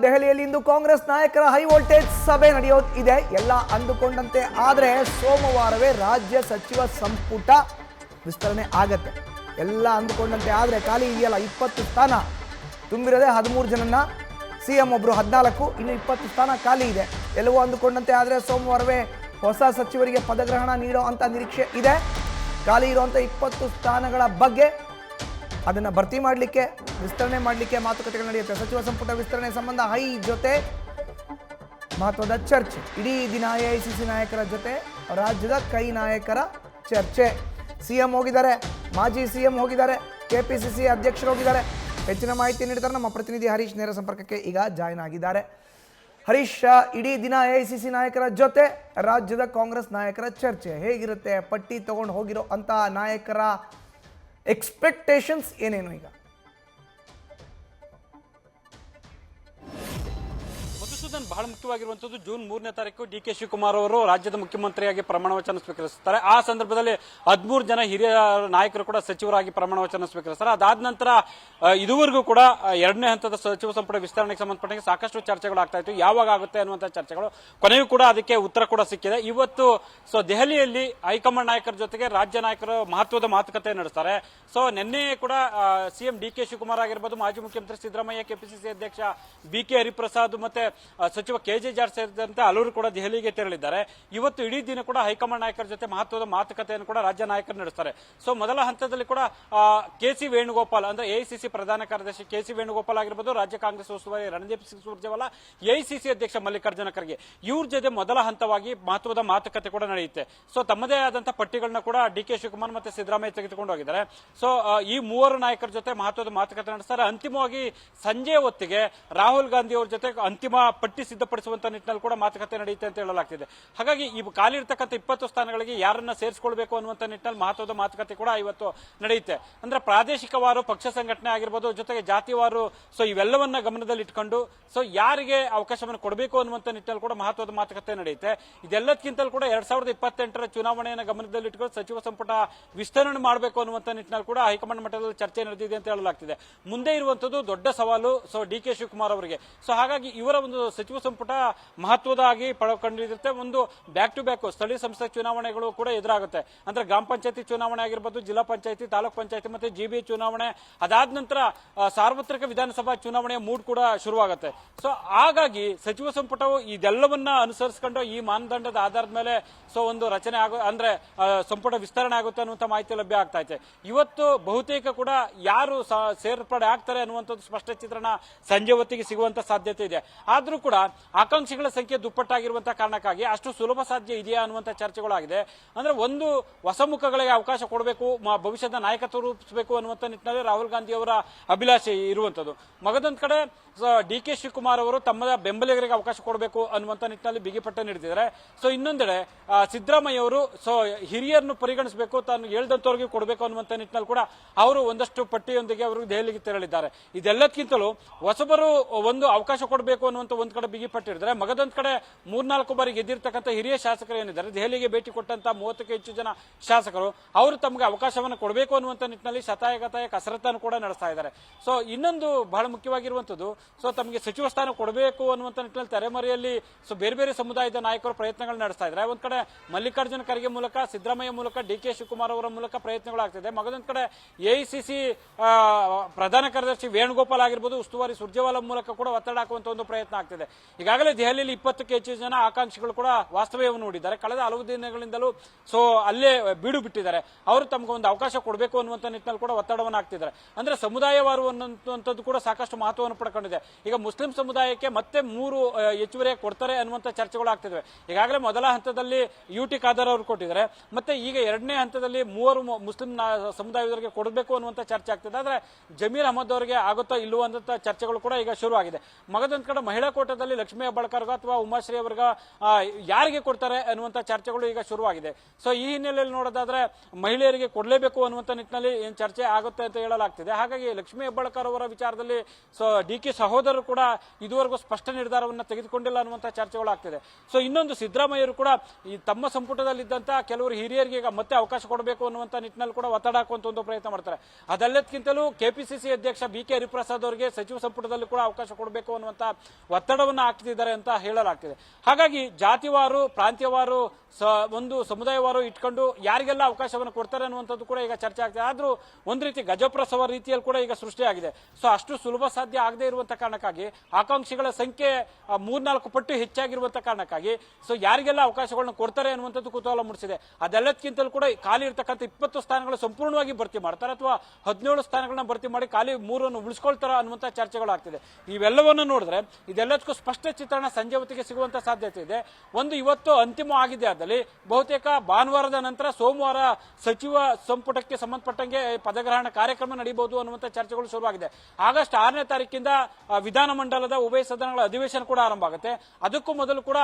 ದೆಹಲಿಯಲ್ಲಿ ಇಂದು ಕಾಂಗ್ರೆಸ್ ನಾಯಕರ high voltage ಸಭೆ ನಡೆಯುತ್ತಿದೆ. ಎಲ್ಲ ಅಂದುಕೊಂಡಂತೆ ಆದರೆ ಸೋಮವಾರವೇ ರಾಜ್ಯ ಸಚಿವ ಸಂಪುಟ ವಿಸ್ತರಣೆ ಆಗತ್ತೆ. ಎಲ್ಲ ಅಂದುಕೊಂಡಂತೆ ಆದರೆ ಖಾಲಿ ಇದೆಯಲ್ಲ 20 ಸ್ಥಾನ ತುಂಬಿರದೆ 13 ಜನನ್ನ, ಸಿಎಂ ಒಬ್ರು 14, ಇನ್ನು 20 ಸ್ಥಾನ ಖಾಲಿ ಇದೆ. ಎಲ್ಲವೂ ಅಂದುಕೊಂಡಂತೆ ಆದರೆ ಸೋಮವಾರವೇ ಹೊಸ ಸಚಿವರಿಗೆ ಪದಗ್ರಹಣ ನೀಡೋ ಅಂತ ನಿರೀಕ್ಷೆ ಇದೆ. ಖಾಲಿ ಇರುವಂಥ 20 ಸ್ಥಾನಗಳ ಬಗ್ಗೆ ಅದನ್ನು ಭರ್ತಿ ಮಾಡಲಿಕ್ಕೆ, ವಿಸ್ತರಣೆ ಮಾಡಲಿಕ್ಕೆ ಮಾತುಕತೆಗಳು ನಡೆಯುತ್ತೆ. ಸಚಿವ ಸಂಪುಟ ವಿಸ್ತರಣೆ ಸಂಬಂಧ ಹೈ ಜೊತೆ ಮಹತ್ವದ ಚರ್ಚೆ. ಇಡೀ ದಿನ ಎಐಸಿಸಿ ನಾಯಕರ ಜೊತೆ ರಾಜ್ಯದ ಕೈ ನಾಯಕರ ಚರ್ಚೆ. ಸಿಎಂ ಹೋಗಿದ್ದಾರೆ, ಮಾಜಿ ಸಿಎಂ ಹೋಗಿದ್ದಾರೆ, ಕೆಪಿಸಿಸಿ ಅಧ್ಯಕ್ಷರು ಹೋಗಿದ್ದಾರೆ. ಹೆಚ್ಚಿನ ಮಾಹಿತಿ ನೀಡಿದ್ದಾರೆ ನಮ್ಮ ಪ್ರತಿನಿಧಿ ಹರೀಶ್. ನೇರ ಸಂಪರ್ಕಕ್ಕೆ ಈಗ ಜಾಯ್ನ್ ಆಗಿದ್ದಾರೆ. ಹರೀಶ್, ಇಡೀ ದಿನ ಎಐಸಿಸಿ ನಾಯಕರ ಜೊತೆ ರಾಜ್ಯದ ಕಾಂಗ್ರೆಸ್ ನಾಯಕರ ಚರ್ಚೆ ಹೇಗಿರುತ್ತೆ? ಪಟ್ಟಿ ತಗೊಂಡು ಹೋಗಿರೋ ಅಂತ ನಾಯಕರ ಎಕ್ಸ್ಪೆಕ್ಟೇಷನ್ಸ್ ಏನೇನು? ಈಗ ಬಹಳ ಮುಖ್ಯವಾಗಿರುವಂತದ್ದು ಜೂನ್ 3ನೇ ತಾರೀಕು ಡಿ ಕೆ ಶಿವಕುಮಾರ್ ಅವರು ರಾಜ್ಯದ ಮುಖ್ಯಮಂತ್ರಿಯಾಗಿ ಪ್ರಮಾಣ ವಚನ ಸ್ವೀಕರಿಸುತ್ತಾರೆ. ಆ ಸಂದರ್ಭದಲ್ಲಿ 13 ಜನ ಹಿರಿಯ ನಾಯಕರು ಕೂಡ ಸಚಿವರಾಗಿ ಪ್ರಮಾಣ ವಚನ ಸ್ವೀಕರಿಸ್ತಾರೆ. ಅದಾದ ನಂತರ ಇದುವರೆಗೂ ಕೂಡ 2ನೇ ಹಂತದ ಸಚಿವ ಸಂಪುಟ ವಿಸ್ತರಣೆಗೆ ಸಂಬಂಧಪಟ್ಟಂತೆ ಸಾಕಷ್ಟು ಚರ್ಚೆಗಳು ಆಗ್ತಾ ಇತ್ತು. ಯಾವಾಗ ಆಗುತ್ತೆ ಅನ್ನುವಂಥ ಚರ್ಚೆಗಳು, ಕೊನೆಯೂ ಕೂಡ ಅದಕ್ಕೆ ಉತ್ತರ ಕೂಡ ಸಿಕ್ಕಿದೆ. ಇವತ್ತು ದೆಹಲಿಯಲ್ಲಿ ಹೈಕಮಾಂಡ್ ನಾಯಕರ ಜೊತೆಗೆ ರಾಜ್ಯ ನಾಯಕರು ಮಹತ್ವದ ಮಾತುಕತೆ ನಡೆಸ್ತಾರೆ. ನಿನ್ನೆ ಕೂಡ ಸಿಎಂ ಡಿ ಕೆ ಶಿವಕುಮಾರ್ ಆಗಿರ್ಬೋದು, ಮಾಜಿ ಮುಖ್ಯಮಂತ್ರಿ ಸಿದ್ದರಾಮಯ್ಯ, ಕೆಪಿಸಿಸಿ ಅಧ್ಯಕ್ಷ ಬಿ ಕೆ ಹರಿಪ್ರಸಾದ್ ಮತ್ತೆ ಸಚಿವ ಕೆಜೆ ಜಾರ್ಜ್ ಸೇರಿದಂತೆ ಹಲವರು ಕೂಡ ದೆಹಲಿಗೆ ತೆರಳಿದ್ದಾರೆ. ಇವತ್ತು ಇಡೀ ದಿನ ಕೂಡ ಹೈಕಮಾಂಡ್ ನಾಯಕರ ಜೊತೆ ಮಹತ್ವದ ಮಾತುಕತೆಯನ್ನು ಕೂಡ ರಾಜ್ಯ ನಾಯಕರು ನಡೆಸ್ತಾರೆ. ಮೊದಲ ಹಂತದಲ್ಲಿ ಕೂಡ ಕೆಸಿ ವೇಣುಗೋಪಾಲ್ ಅಂದ್ರೆ ಎಐಸಿಸಿ ಪ್ರಧಾನ ಕಾರ್ಯದರ್ಶಿ ಕೆಸಿ ವೇಣುಗೋಪಾಲ್ ಆಗಿರ್ಬೋದು, ರಾಜ್ಯ ಕಾಂಗ್ರೆಸ್ ಉಸ್ತುವಾರಿ ರಣದೀಪ್ ಸಿಂಗ್ ಸುರ್ಜೇವಾಲಾ, ಎಐಸಿಸಿ ಅಧ್ಯಕ್ಷ ಮಲ್ಲಿಕಾರ್ಜುನ ಖರ್ಗೆ, ಇವ್ರ ಜೊತೆ ಮೊದಲ ಹಂತವಾಗಿ ಮಹತ್ವದ ಮಾತುಕತೆ ಕೂಡ ನಡೆಯುತ್ತೆ. ತಮ್ಮದೇ ಆದಂತಹ ಪಟ್ಟಿಗಳನ್ನ ಕೂಡ ಡಿ ಕೆ ಶಿವಕುಮಾರ್ ಮತ್ತೆ ಸಿದ್ದರಾಮಯ್ಯ ತೆಗೆದುಕೊಂಡು ಹೋಗಿದ್ದಾರೆ. ಈ ಮೂವರು ನಾಯಕರ ಜೊತೆ ಮಹತ್ವದ ಮಾತುಕತೆ ನಡೆಸ್ತಾರೆ. ಅಂತಿಮವಾಗಿ ಸಂಜೆ ಹೊತ್ತಿಗೆ ರಾಹುಲ್ ಗಾಂಧಿ ಅವರ ಜೊತೆ ಅಂತಿಮ ಪಟ್ಟಿ ಸಿದ್ಧಪಡಿಸುವಂತ ನಿಟ್ಟಿನಲ್ಲಿ ಕೂಡ ಮಾತುಕತೆ ನಡೆಯುತ್ತೆ ಅಂತ ಹೇಳಲಾಗ್ತಿದೆ. ಹಾಗಾಗಿ ಈ ಖಾಲಿ ಇರತಕ್ಕಂಥ 20 ಸ್ಥಾನಗಳಿಗೆ ಯಾರನ್ನ ಸೇರಿಸಿಕೊಳ್ಬೇಕು ಅನ್ನುವಂತ ನಿಟ್ಟಿನಲ್ಲಿ ಮಹತ್ವದ ಮಾತುಕತೆ ಕೂಡ ಇವತ್ತು ನಡೆಯುತ್ತೆ. ಅಂದ್ರೆ ಪ್ರಾದೇಶಿಕವಾರು ಪಕ್ಷ ಸಂಘಟನೆ ಆಗಿರ್ಬೋದು, ಜೊತೆಗೆ ಜಾತಿವಾರು, ಇವೆಲ್ಲವನ್ನ ಗಮನದಲ್ಲಿ ಇಟ್ಕೊಂಡು ಯಾರಿಗೆ ಅವಕಾಶವನ್ನು ಕೊಡಬೇಕು ಅನ್ನುವಂತ ನಿಟ್ಟಿನಲ್ಲಿ ಕೂಡ ಮಹತ್ವದ ಮಾತುಕತೆ ನಡೆಯುತ್ತೆ. ಇದೆಲ್ಲದಕ್ಕಿಂತಲೂ ಕೂಡ 2028ರ ಚುನಾವಣೆಯನ್ನು ಗಮನದಲ್ಲಿ ಇಟ್ಕೊಂಡು ಸಚಿವ ಸಂಪುಟ ವಿಸ್ತರಣೆ ಮಾಡಬೇಕು ಅನ್ನುವಂತ ನಿಟ್ಟಿನಲ್ಲಿ ಕೂಡ ಹೈಕಮಾಂಡ್ ಮಟ್ಟದಲ್ಲಿ ಚರ್ಚೆ ನಡೆದಿದೆ ಅಂತ ಹೇಳಲಾಗ್ತಿದೆ. ಮುಂದೆ ಇರುವಂತದ್ದು ದೊಡ್ಡ ಸವಾಲು ಡಿ ಕೆ ಶಿವಕುಮಾರ್ ಅವರಿಗೆ. ಹಾಗಾಗಿ ಇವರ ಒಂದು ಸಚಿವ ಸಂಪುಟ ಮಹತ್ವದಾಗಿ ಪಡ್ಕೊಂಡಿರುತ್ತೆ. ಒಂದು ಬ್ಯಾಕ್ ಟು ಬ್ಯಾಕ್ ಸ್ಥಳೀಯ ಸಂಸ್ಥೆ ಚುನಾವಣೆಗಳು ಕೂಡ ಎದುರಾಗುತ್ತೆ. ಅಂದ್ರೆ ಗ್ರಾಮ ಪಂಚಾಯತಿ ಚುನಾವಣೆ ಆಗಿರ್ಬೋದು, ಜಿಲ್ಲಾ ಪಂಚಾಯತಿ, ತಾಲೂಕ್ ಪಂಚಾಯತಿ ಮತ್ತೆ ಜಿಬಿ ಚುನಾವಣೆ, ಅದಾದ ನಂತರ ಸಾರ್ವತ್ರಿಕ ವಿಧಾನಸಭಾ ಚುನಾವಣೆಯ ಮೂಡ್ ಕೂಡ ಶುರುವಾಗುತ್ತೆ. ಹಾಗಾಗಿ ಸಚಿವ ಸಂಪುಟವು ಇದೆಲ್ಲವನ್ನ ಅನುಸರಿಸಿಕೊಂಡು ಈ ಮಾನದಂಡದ ಆಧಾರದ ಮೇಲೆ ಒಂದು ರಚನೆ ಅಂದ್ರೆ ಸಂಪುಟ ವಿಸ್ತರಣೆ ಆಗುತ್ತೆ ಅನ್ನುವಂಥ ಮಾಹಿತಿ ಲಭ್ಯ ಆಗ್ತಾ ಇದೆ. ಇವತ್ತು ಬಹುತೇಕ ಕೂಡ ಯಾರು ಸೇರ್ಪಡೆ ಆಗ್ತಾರೆ ಅನ್ನುವಂಥದ್ದು ಸ್ಪಷ್ಟ ಚಿತ್ರಣ ಸಂಜೆ ಹೊತ್ತಿಗೆ ಸಿಗುವಂತ ಸಾಧ್ಯತೆ ಇದೆ. ಆದ್ರೂ ಕೂಡ ಆಕಾಂಕ್ಷಿಗಳ ಸಂಖ್ಯೆ ದುಪ್ಪಟ್ಟಾಗಿರುವಂತಹ ಕಾರಣಕ್ಕಾಗಿ ಅಷ್ಟು ಸುಲಭ ಸಾಧ್ಯ ಇದೆಯಾ ಅನ್ನುವಂಥ ಚರ್ಚೆಗಳಾಗಿದೆ. ಅಂದ್ರೆ ಒಂದು ಹೊಸ ಮುಖಗಳಿಗೆ ಅವಕಾಶ ಕೊಡಬೇಕು, ಭವಿಷ್ಯದ ನಾಯಕತ್ವ ರೂಪಿಸಬೇಕು ಅನ್ನುವಂಥ ನಿಟ್ಟಿನಲ್ಲಿ ರಾಹುಲ್ ಗಾಂಧಿ ಅವರ ಅಭಿಲಾಷೆ ಇರುವಂತದ್ದು. ಮಗದೊಂದು ಕಡೆ ಡಿ ಕೆ ಶಿವಕುಮಾರ್ ಅವರು ತಮ್ಮ ಬೆಂಬಲಿಗರಿಗೆ ಅವಕಾಶ ಕೊಡಬೇಕು ಅನ್ನುವಂಥ ನಿಟ್ಟಿನಲ್ಲಿ ಬಿಗಿಪಟ್ಟ ನೀಡಿದ್ದಾರೆ. ಇನ್ನೊಂದೆಡೆ ಸಿದ್ದರಾಮಯ್ಯ ಅವರು ಹಿರಿಯರನ್ನು ಪರಿಗಣಿಸಬೇಕು, ತಾನು ಹೇಳ್ದಂತವ್ರಿಗೆ ಕೊಡಬೇಕು ಅನ್ನುವಂಥ ನಿಟ್ಟಿನಲ್ಲಿ ಕೂಡ ಅವರು ಒಂದಷ್ಟು ಪಟ್ಟಿಯೊಂದಿಗೆ ಅವರು ದೆಹಲಿಗೆ ತೆರಳಿದ್ದಾರೆ. ಇದೆಲ್ಲಕ್ಕಿಂತಲೂ ಹೊಸಬರು ಒಂದು ಅವಕಾಶ ಕೊಡಬೇಕು ಅನ್ನುವಂಥ ಒಂದ್ ಕಡೆ ಬಿಗಿಪಟ್ಟಿದ್ದಾರೆ. ಮಗದೊಂದ್ ಕಡೆ 3-4 ಬಾರಿ ಗೆದ್ದಿರ್ತಕ್ಕಂಥ ಹಿರಿಯ ಶಾಸಕರು ಏನಿದ್ದಾರೆ, ದೆಹಲಿಗೆ ಭೇಟಿ ಕೊಟ್ಟಂತ 30ಕ್ಕೂ ಹೆಚ್ಚು ಜನ ಶಾಸಕರು, ಅವರು ತಮಗೆ ಅವಕಾಶವನ್ನು ಕೊಡಬೇಕು ಅನ್ನುವಂಥ ನಿಟ್ಟಿನಲ್ಲಿ ಶತಾಯಗತಾಯ ಕಸರತ್ತನ್ನು ಕೂಡ ನಡೆಸ್ತಾ ಇದ್ದಾರೆ. ಇನ್ನೊಂದು ಬಹಳ ಮುಖ್ಯವಾಗಿರುವಂತದ್ದು, ತಮಗೆ ಸಚಿವ ಸ್ಥಾನ ಕೊಡಬೇಕು ಅನ್ನುವಂಥ ನಿಟ್ಟಿನಲ್ಲಿ ತೆರೆಮರೆಯಲ್ಲಿ ಬೇರೆ ಬೇರೆ ಸಮುದಾಯದ ನಾಯಕರು ಪ್ರಯತ್ನಗಳು ನಡೆಸ್ತಾ ಇದ್ದಾರೆ. ಒಂದ್ ಕಡೆ ಮಲ್ಲಿಕಾರ್ಜುನ ಖರ್ಗೆ ಮೂಲಕ, ಸಿದ್ದರಾಮಯ್ಯ ಮೂಲಕ, ಡಿ ಕೆ ಶಿವಕುಮಾರ್ ಅವರ ಮೂಲಕ ಪ್ರಯತ್ನಗಳಾಗ್ತಿದೆ. ಮಗದೊಂದ್ ಕಡೆ ಎಐಸಿಸಿ ಪ್ರಧಾನ ಕಾರ್ಯದರ್ಶಿ ವೇಣುಗೋಪಾಲ್ ಆಗಿರ್ಬೋದು, ಉಸ್ತುವಾರಿ ಸುರ್ಜೇವಾಲಾ ಮೂಲಕ ಕೂಡ ಒತ್ತಡ ಹಾಕುವಂತ ಒಂದು ಪ್ರಯತ್ನ ಆಗ್ತಿದೆ. ಈಗಾಗಲೇ ದೆಹಲಿಯಲ್ಲಿ 20ಕ್ಕೂ ಹೆಚ್ಚು ಜನ ಆಕಾಂಕ್ಷಿಗಳು ಕೂಡ ವಾಸ್ತವ್ಯವನ್ನು ನೋಡಿದ್ದಾರೆ. ಕಳೆದ ಹಲವು ದಿನಗಳಿಂದಲೂ ಅಲ್ಲೇ ಬೀಡು ಬಿಟ್ಟಿದ್ದಾರೆ. ಅವರು ತಮಗೆ ಒಂದು ಅವಕಾಶ ಕೊಡಬೇಕು ಅನ್ನುವಂಥ ನಿಟ್ಟಿನಲ್ಲಿ ಕೂಡ ಒತ್ತಡವನ್ನು ಹಾಕ್ತಿದ್ದಾರೆ. ಅಂದ್ರೆ ಸಮುದಾಯವಾರು ಅನ್ನುವಂಥದ್ದು ಕೂಡ ಸಾಕಷ್ಟು ಮಹತ್ವವನ್ನು ಪಡ್ಕೊಂಡಿದೆ. ಈಗ ಮುಸ್ಲಿಂ ಸಮುದಾಯಕ್ಕೆ ಮತ್ತೆ 3 ಹೆಚ್ಚುವರಿಯಾಗಿ ಕೊಡ್ತಾರೆ ಅನ್ನುವಂಥ ಚರ್ಚೆಗಳು ಆಗ್ತಿವೆ. ಈಗಾಗಲೇ ಮೊದಲ ಹಂತದಲ್ಲಿ ಯುಟಿ ಖಾದರ್ ಅವರು ಕೊಟ್ಟಿದ್ದಾರೆ. ಮತ್ತೆ ಈಗ 2ನೇ ಹಂತದಲ್ಲಿ 3 ಮುಸ್ಲಿಂ ಸಮುದಾಯದವರಿಗೆ ಕೊಡಬೇಕು ಅನ್ನುವಂಥ ಚರ್ಚೆ ಆಗ್ತಿದೆ. ಆದ್ರೆ ಜಮೀರ್ ಅಹಮದ್ ಅವರಿಗೆ ಆಗುತ್ತೋ ಇಲ್ಲವೋ ಅಂತ ಚರ್ಚೆಗಳು ಕೂಡ ಈಗ ಶುರುವಾಗಿದೆ. ಮಗದೊಂದ್ ಕಡೆ ಮಹಿಳಾ ಕೋಟಾದಲ್ಲಿ ಲಕ್ಷ್ಮೀ ಹೆಬ್ಬಾಳ್ಕರ್ಗ ಅಥವಾ ಉಮಾಶ್ರೀ ಅವರ್ಗ ಯಾರಿಗೆ ಕೊಡ್ತಾರೆ ಅನ್ನುವಂಥ ಚರ್ಚೆಗಳು ಈಗ ಶುರುವಾಗಿದೆ. ಈ ಹಿನ್ನೆಲೆಯಲ್ಲಿ ನೋಡೋದಾದ್ರೆ ಮಹಿಳೆಯರಿಗೆ ಕೊಡಲೇಬೇಕು ಅನ್ನುವಂಥ ನಿಟ್ಟಿನಲ್ಲಿ ಏನ್ ಚರ್ಚೆ ಆಗುತ್ತೆ ಅಂತ ಹೇಳಲಾಗ್ತಿದೆ. ಹಾಗಾಗಿ ಲಕ್ಷ್ಮೀ ಹೆಬ್ಬಾಳ್ಕರ್ ಅವರ ವಿಚಾರದಲ್ಲಿ ಡಿ ಕೆ ಸಹೋದರರು ಕೂಡ ಇದುವರೆಗೂ ಸ್ಪಷ್ಟ ನಿರ್ಧಾರವನ್ನು ತೆಗೆದುಕೊಂಡಿಲ್ಲ ಅನ್ನುವಂಥ ಚರ್ಚೆಗಳು ಆಗ್ತಿದೆ. ಸೊ ಇನ್ನೊಂದು, ಸಿದ್ದರಾಮಯ್ಯರು ಕೂಡ ಈ ತಮ್ಮ ಸಂಪುಟದಲ್ಲಿದ್ದಂಥ ಕೆಲವರು ಹಿರಿಯರಿಗೆ ಈಗ ಮತ್ತೆ ಅವಕಾಶ ಕೊಡಬೇಕು ಅನ್ನುವಂಥ ನಿಟ್ಟಿನಲ್ಲಿ ಕೂಡ ಒತ್ತಡ ಹಾಕುವಂತ ಒಂದು ಪ್ರಯತ್ನ ಮಾಡ್ತಾರೆ. ಅದೆಲ್ಲದಕ್ಕಿಂತಲೂ ಕೆಪಿಸಿಸಿ ಅಧ್ಯಕ್ಷ BK ಹರಿಪ್ರಸಾದ್ ಅವರಿಗೆ ಸಚಿವ ಸಂಪುಟದಲ್ಲಿ ಕೂಡ ಅವಕಾಶ ಕೊಡಬೇಕು ಅನ್ನುವಂಥ ಒತ್ತಡವನ್ನು ಹಾಕ್ತಿದ್ದಾರೆ ಅಂತ ಹೇಳಲಾಗ್ತಿದೆ. ಹಾಗಾಗಿ ಜಾತಿವಾರು, ಪ್ರಾಂತ್ಯವಾರು, ಒಂದು ಸಮುದಾಯವಾರು ಇಟ್ಕೊಂಡು ಯಾರಿಗೆಲ್ಲ ಅವಕಾಶವನ್ನು ಕೊಡ್ತಾರೆ ಅನ್ನುವಂಥದ್ದು ಕೂಡ ಈಗ ಚರ್ಚೆ ಆಗ್ತಿದೆ. ಆದ್ರೂ ಒಂದು ರೀತಿ ಗಜಪ್ರಸವ ರೀತಿಯಲ್ಲಿ ಕೂಡ ಈಗ ಸೃಷ್ಟಿಯಾಗಿದೆ. ಸೊ ಅಷ್ಟು ಸುಲಭ ಸಾಧ್ಯ ಆಗದೆ ಇರುವಂತ ಕಾರಣಕ್ಕಾಗಿ, ಆಕಾಂಕ್ಷಿಗಳ ಸಂಖ್ಯೆ 3-4 ಪಟ್ಟು ಹೆಚ್ಚಾಗಿರುವಂತ ಕಾರಣಕ್ಕಾಗಿ ಸೊ ಯಾರಿಗೆಲ್ಲ ಅವಕಾಶಗಳನ್ನ ಕೊಡ್ತಾರೆ ಅನ್ನುವಂಥದ್ದು ಕುತೂಹಲ ಮೂಡಿಸಿದೆ. ಅದೆಲ್ಲದಕ್ಕಿಂತಲೂ ಕೂಡ ಖಾಲಿ ಇರ್ತಕ್ಕಂಥ 20 ಸ್ಥಾನಗಳು ಸಂಪೂರ್ಣವಾಗಿ ಭರ್ತಿ ಮಾಡ್ತಾರೆ ಅಥವಾ 17 ಸ್ಥಾನಗಳನ್ನ ಭರ್ತಿ ಮಾಡಿ ಖಾಲಿ 3 ಉಳಿಸ್ಕೊಳ್ತಾರ ಅನ್ನುವಂಥ ಚರ್ಚೆಗಳು ಆಗ್ತಿದೆ. ಇವೆಲ್ಲವನ್ನು ನೋಡಿದ್ರೆ ಇದೆಲ್ಲದಕ್ಕೂ ಸ್ಪಷ್ಟ ಚಿತ್ರಣ ಸಂಜೆ ಹೊತ್ತಿಗೆ ಸಿಗುವಂತ ಸಾಧ್ಯತೆ ಇದೆ. ಒಂದು, ಇವತ್ತು ಅಂತಿಮ ಆಗಿದೆ ಆದಲ್ಲಿ ಬಹುತೇಕ ಭಾನುವಾರದ ನಂತರ ಸೋಮವಾರ ಸಚಿವ ಸಂಪುಟಕ್ಕೆ ಸಂಬಂಧಪಟ್ಟಂಗೆ ಪದಗ್ರಹಣ ಕಾರ್ಯಕ್ರಮ ನಡೆಯಬಹುದು ಅನ್ನುವಂಥ ಚರ್ಚೆಗಳು ಶುರುವಾಗಿದೆ. ಆಗಸ್ಟ್ 6ನೇ ತಾರೀಕಿಂದ ವಿಧಾನಮಂಡಲದ ಉಭಯ ಸದನಗಳ ಅಧಿವೇಶನ ಕೂಡ ಆರಂಭ ಆಗುತ್ತೆ. ಅದಕ್ಕೂ ಮೊದಲು ಕೂಡ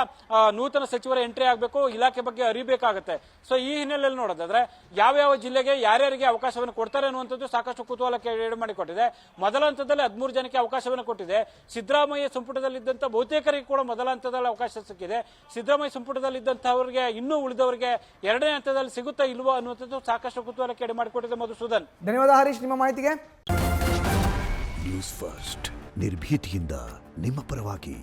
ನೂತನ ಸಚಿವರ ಎಂಟ್ರಿ ಆಗಬೇಕು, ಇಲಾಖೆ ಬಗ್ಗೆ ಅರಿಬೇಕಾಗುತ್ತೆ. ಸೊ ಈ ಹಿನ್ನೆಲೆಯಲ್ಲಿ ನೋಡೋದಾದ್ರೆ ಯಾವ ಜಿಲ್ಲೆಗೆ ಯಾರ್ಯಾರಿಗೆ ಅವಕಾಶವನ್ನು ಕೊಡ್ತಾರೆ ಅನ್ನುವಂಥದ್ದು ಸಾಕಷ್ಟು ಕುತೂಹಲಕ್ಕೆ ಈಡು ಮಾಡಿಕೊಟ್ಟಿದೆ. ಮೊದಲ ಹಂತದಲ್ಲಿ 13 ಜನಕ್ಕೆ ಅವಕಾಶವನ್ನು ಕೊಟ್ಟಿದೆ. ಸಿದ್ದರಾಮಯ್ಯ ಸಂಪುಟದಲ್ಲಿದ್ದಂಥ ಬಹುತೇಕರಿಗೆ ಕೂಡ ಮೊದಲ ಹಂತದಲ್ಲಿ ಅವಕಾಶ ಸಿಕ್ಕಿದೆ. ಸಿದ್ದರಾಮಯ್ಯ ಸಂಪುಟದಲ್ಲಿದ್ದಂಥವರಿಗೆ, ಇನ್ನೂ ಉಳಿದವರಿಗೆ 2ನೇ ಹಂತದಲ್ಲಿ ಸಿಗುತ್ತಾ ಇಲ್ವೋ ಅನ್ನುವಂಥದ್ದು ಸಾಕಷ್ಟು ಕುತೂಹಲಕ್ಕೆ ಈಡು ಮಾಡಿಕೊಟ್ಟಿದೆ. ಮಧುಸೂದನ್, ಧನ್ಯವಾದ ಹರೀಶ್ ನಿಮ್ಮ ಮಾಹಿತಿಗೆ. ನ್ಯೂಸ್ ಫಸ್ಟ್ ನಿರ್ಭೀತಿಯಿಂದ ನಿಮ್ಮ ಪರವಾಗಿ.